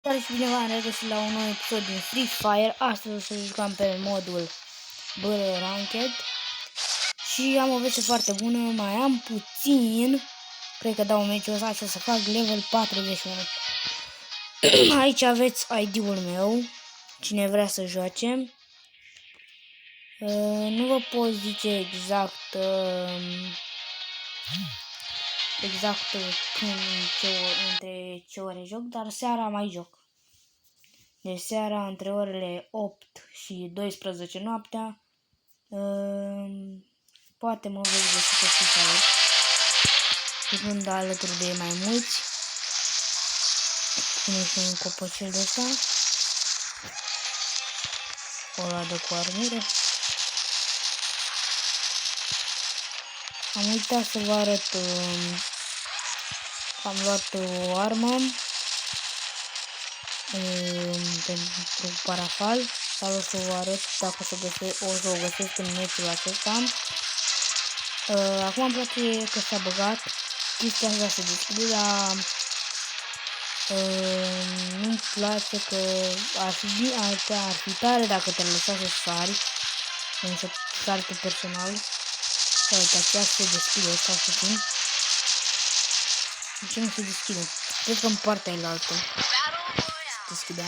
Salutare și bine v-am regăsit la un nou episod din Free Fire. Astăzi o să jucăm pe modul BR Ranked și am o veste foarte bună, mai am puțin, cred că dau meciul ăsta și o să fac level 41. Aici aveți ID-ul meu, cine vrea să joace. Nu vă pot zice exact între ce ore joc, dar seara mai joc. Deci seara între orele 8 și 12 noaptea, poate mă veți găsi pe Free jucând alături de mai mulți. Pune și un copăcel de ăsta, o ladă cu armură. Am uitat să vă arăt că am luat o armă pentru parafal, sau o să vă arăt dacă o să o găsesc în meciul acesta. Acum îmi place că s-a băgat chestia asta se deschide, dar nu-mi place că ar fi tare dacă te-ar lăsa să sari, să sari pe personal. Uite, aceea se deschide, asta puțin. De ce nu se deschide? Cred că în partea ailaltă se deschidea.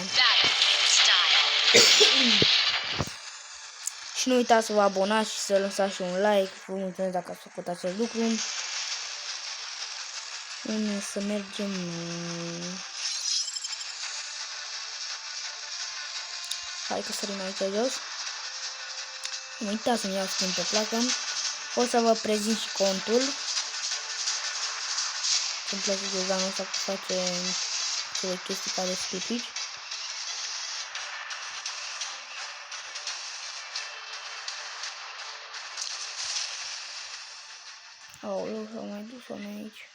Și nu uitați să vă abonați și să lăsați și un like. Vă mulțumesc dacă ați făcut acest lucru. Să mergem. Hai că sărim aici jos. Nu uitați să-mi iau skin pe placă. O să vă prezint și contul. Îmi place designul ăsta că face cele chestii care scripici. Aoleu, s-au mai dus oameni aici.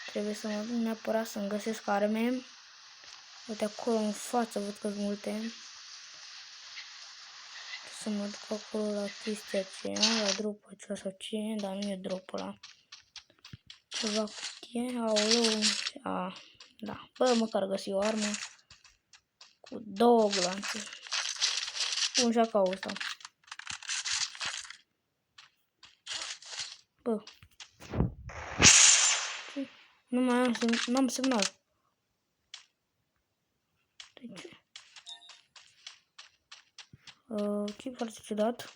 Trebuie să mă duc neapărat să-mi găsesc arme. Uite acolo în față, văd că-s multe. Să mă duc acolo la chestia aceea, la dropul acela sau ce, dar nu e dropul ăla. Ceva cutie, aoleu, da, bă, măcar găsi o armă cu 2 glanțe. Bun, și acau ăsta. Bă, nu mai am semnal. De ce? Ce foarte ciudat.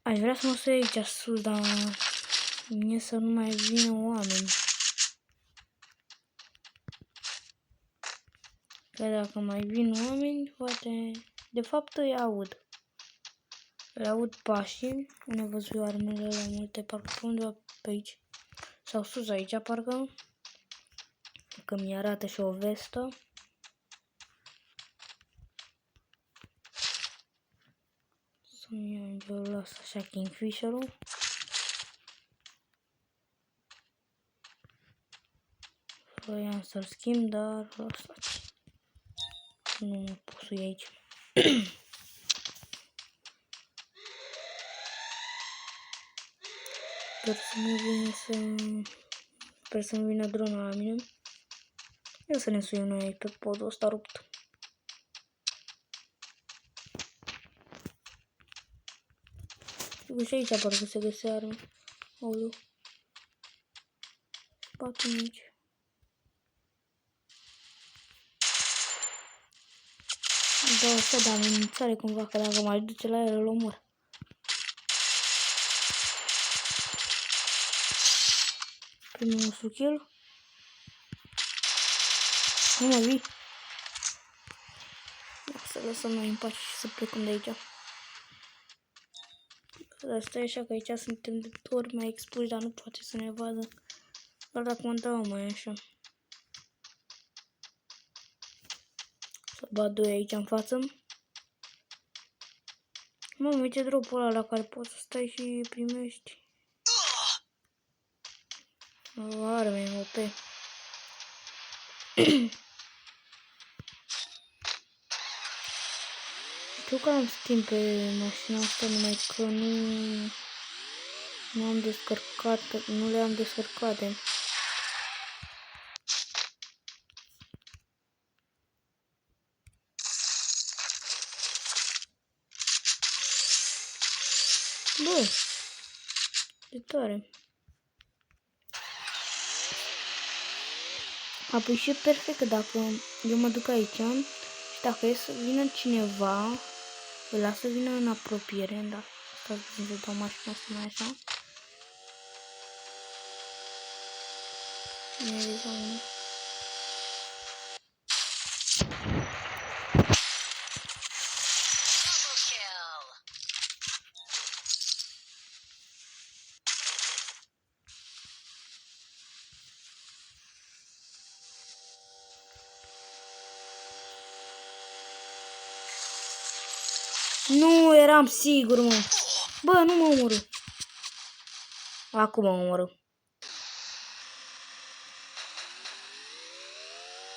Aș vrea să mă sui aici sus, dar mie să nu mai vină oameni. Că dacă mai vin oameni, poate... De fapt îi aud. Îi aud pașii. Unde văzut eu armele la multe, parcă pe undeva pe aici. Sau sus aici, parcă. Că mi arată și o vestă. Să-mi iau în gelul ăsta așa Kingfisher-ul. Vroiam să-l schimb, dar lăsați. Nu mă pusui aici. Sper să nu vină drona la mine. Ia să ne suim noi pe podul ăsta rupt. Și aici parcă se găsea armă. Aoleu. Spate aici. Da, asta de amenințare cumva, că dacă m-aș duce la el, îl omor. Primul nostru kill. Nu mă vii. Să lăsăm noi în pace și să plecăm de aici. Dar stai așa că aici suntem de 2 ori mai expuși, dar nu poate să ne vadă. Doar dacă mă dau mai așa. Să bat 2 aici în față. Mamă, uite dropul ăla la care poți să stai și primești. O arme, OP. Știu că am schimb pe mașina asta, numai că nu... Nu am descărcat, nu le-am descărcate. Bă, de tare. Apoi și e perfect că dacă eu mă duc aici și dacă e să vină cineva, îl las să vină în apropiere, da. Stați să dau mașina asta mai așa. Nu eram sigur, mă. Bă, nu mă omoră. Acum mă omoră.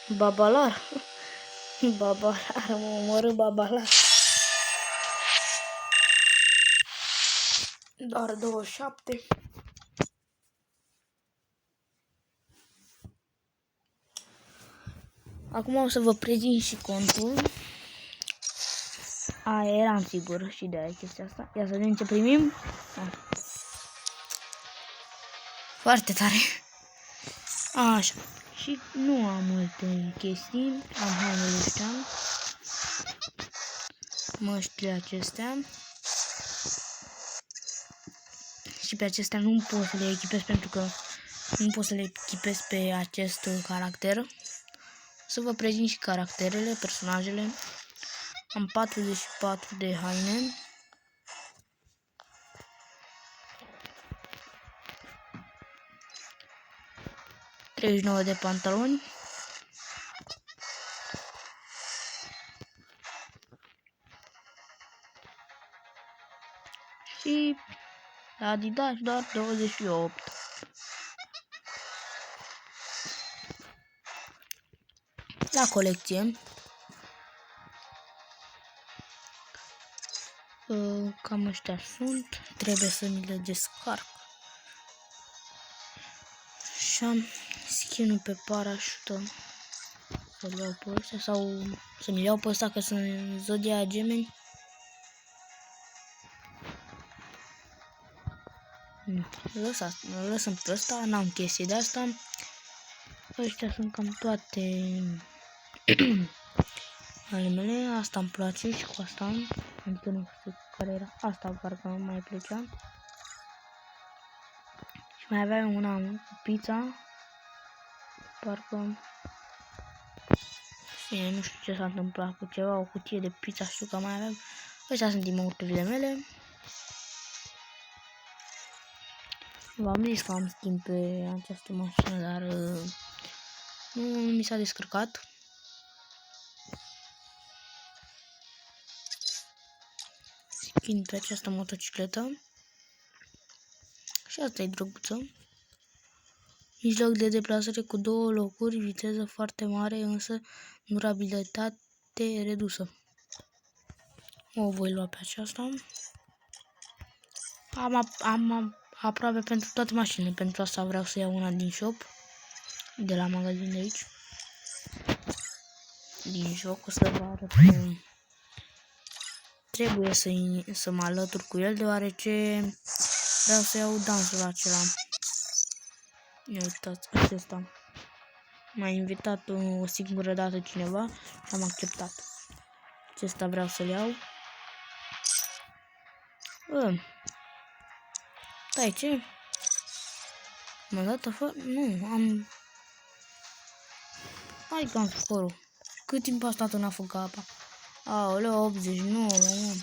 Babalar. Babalar, mă omoră babalar. Doar 27. Acum o să vă prezint și contul. Eram sigur și de aia chestia asta. Ia să vedem ce primim. Foarte tare. Așa. Și nu am multe chestii. Am hainele ăștia. Măștile acestea. Și pe acestea nu pot să le echipez pentru că nu pot să le echipez pe acest caracter. Să vă prezint și caracterele, personajele. Am 44 de haine. ...39 de pantaloni. Și la Adidas doar 28. La colecție. Cam ăștia sunt. Trebuie să mi le descarc. Și am skin-ul pe parașută. Să-l iau pe ăsta sau să mi iau pe ăsta că sunt Zodia Gemeni. Nu, lăsăm pe ăsta, n-am chestii de asta. Ăștia sunt cam toate ale mele. Asta îmi place și cu asta. Adică nu știu care era. Asta parcă mai plăcea. Și mai aveam una cu pizza. Parcă... Bine, nu știu ce s-a întâmplat cu ceva, o cutie de pizza știu că mai aveam. Astea sunt emoturile mele. V-am zis că am schimb pe această mașină, dar nu mi s-a descărcat. Schimb pe această motocicletă. Și asta e drăguță. Mijloc de deplasare cu 2 locuri, viteză foarte mare, însă durabilitate redusă. O voi lua pe aceasta. Am aproape pentru toate mașinile, pentru asta vreau să iau una din shop. De la magazin de aici. Din joc o să vă arăt cum trebuie să mă alătur cu el, deoarece vreau să iau dansul acela. Ia uitați, acesta. M-a invitat o singură dată cineva și am acceptat. Acesta vreau să-l iau. Stai, ce? M-a dat afară? Nu, am... Hai că am scorul. Cât timp a stat în a făcut apa? Aoleu, 89, mă.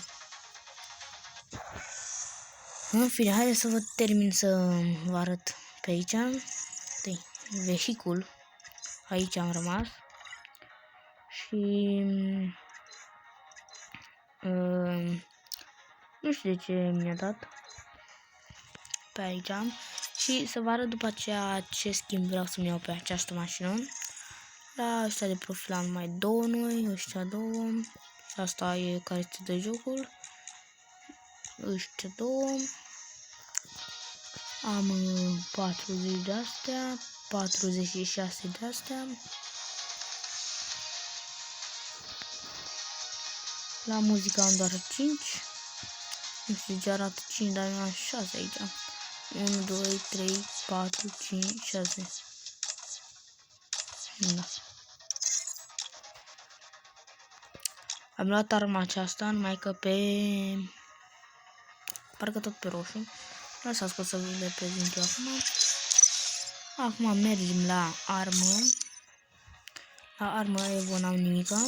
În fine, haideți să vă termin să vă arăt pe aici. Vehicul. Aici am rămas. Și... nu știu de ce mi-a dat. Pe aici. Și să vă arăt după aceea ce schimb vreau să-mi iau pe această mașină. La ăștia de profil am mai 2 noi, ăștia 2. Și asta e care este de jocul. Ăștia 2. Am 40 de astea, 46 de astea. La muzică am doar 5. Nu știu ce arată 5, dar eu am 6 aici. 1, 2, 3, 4, 5, 6. Da. Am luat arma aceasta, numai că pe... parcă tot pe roșu. Lăsați că o să vi le prezint eu acum. Acum mergem la armă. La armă Evo n-am nimica.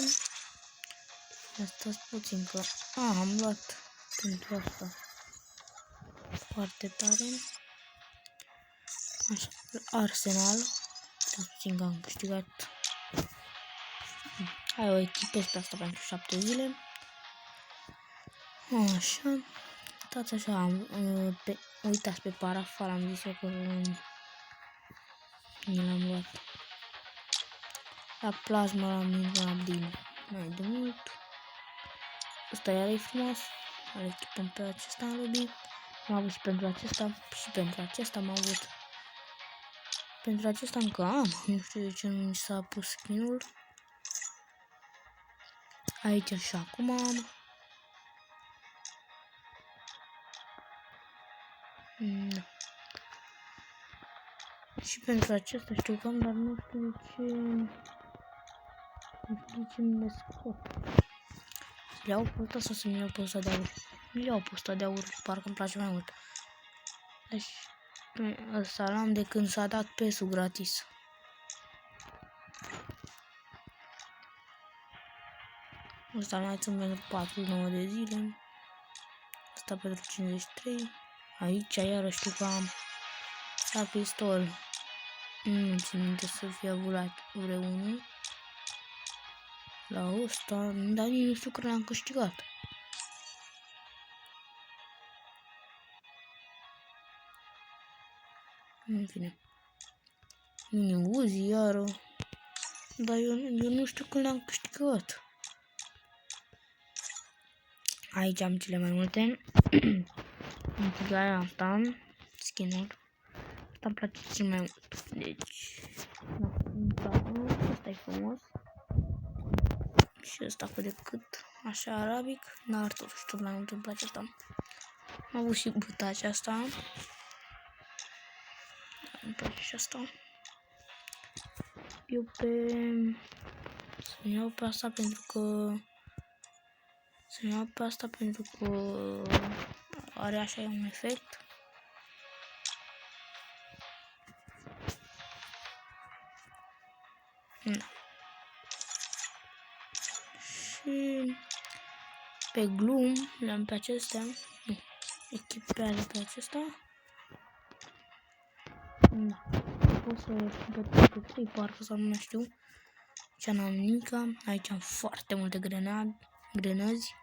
Stați puțin că... am luat pentru asta. Foarte tare. Așa, Arsenal. Stați puțin că am câștigat. Hai, o echipez pe asta pentru 7 zile. Așa. Uitați așa, uitați pe parafal, am zis eu că nu l-am luat. La plasma l-am luat din mai de mult. Ăsta iar e frumos. Îl echipăm pe acesta în lobby. Am avut și pentru acesta și pentru acesta am avut. Pentru acesta încă am. Nu știu de ce nu mi s-a pus skin-ul. Aici și acum am. Da. Și pentru acesta știu că am, dar nu știu de ce... Nu știu de ce mi le scot. Le-au pe ăsta să mi le-au pe ăsta de aur. Le-au pe ăsta de aur, parcă îmi place mai mult. Deci, ăsta l-am de când s-a dat PS-ul gratis. Ăsta mai țin pentru 49 de zile. Asta pentru 53. Aici iarăși știu că am la pistol. Nu țin minte să fie avut vreunul. La ăsta, dar nici nu știu că l-am câștigat. În fine. Mini Uzi iară. Dar eu nu știu când le-am câștigat. Aici am cele mai multe. Am câștigat asta. Skin-ul. Asta îmi place cel mai mult. Deci. Asta e frumos. Și ăsta cât de cât. Așa arabic. Dar totuși tot mai mult îmi place asta. Am avut și buta aceasta. Îmi place și asta. Eu să-mi iau pe asta pentru că... Să-mi iau pe asta pentru că... Are așa un efect. Da. Și... Pe Gloom le-am pe acestea. Nu. Echipează pe acesta. Da. O să le pe 3 parcă sau nu mai știu. Ce n-am nimica. Aici am foarte multe grenăzi.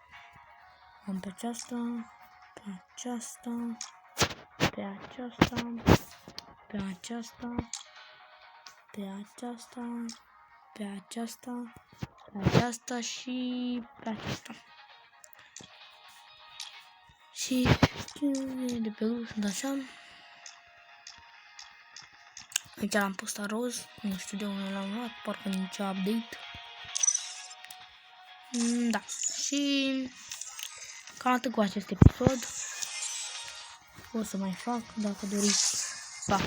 Am pe aceasta. Pe aceasta. Pe aceasta. Pe aceasta. Pe aceasta. Pe aceasta. Pe aceasta și pe aceasta. Și de pe grup sunt așa. Aici l-am pus la roz. Nu știu de unde l-am luat. Parcă nici update. Da. Și cam atât cu acest episod. O să mai fac dacă doriți. Pa!